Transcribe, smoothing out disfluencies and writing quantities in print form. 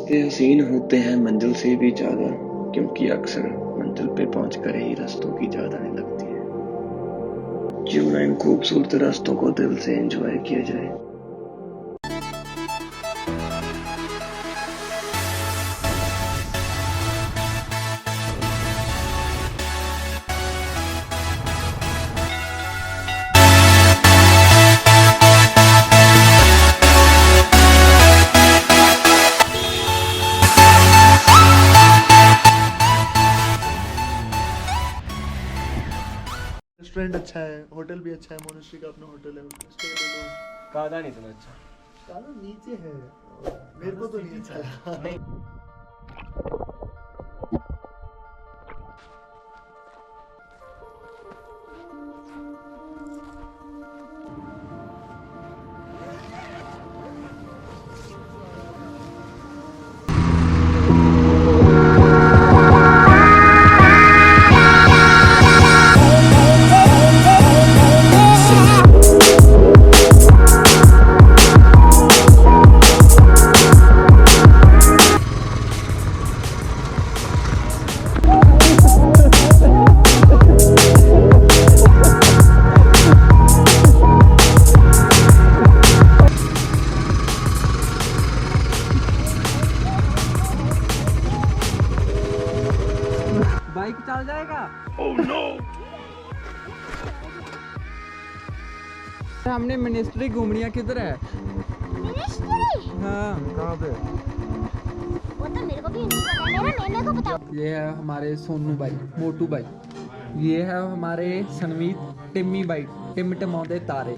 रास्ते हसीन होते हैं मंजिल से भी ज्यादा, क्योंकि अक्सर मंजिल पे पहुंचकर ही रास्तों की याद आने लगती है। क्यों ना इन खूबसूरत रास्तों को दिल से एंजॉय किया जाए। रेस्टोरेंट अच्छा है, होटल भी अच्छा है, मोनेस्ट्री का अपना होटल है, स्टे ले लो। कादा नहीं इतना अच्छा, काला नीचे है, मेरे को तो नहीं अच्छा है। बाइक चल जाएगा। Oh no. हमने मिनिस्ट्री घूमनी है, किधर है मिनिस्ट्री? हाँ कहाँ पे? वो तो मेरे को भी नहीं पता, मेरा नेने को पता। ये है हमारे सोनू भाई, मोटू भाई, ये है हमारे सनमीत, टिम्मी भाई, टिम टमाते तारे।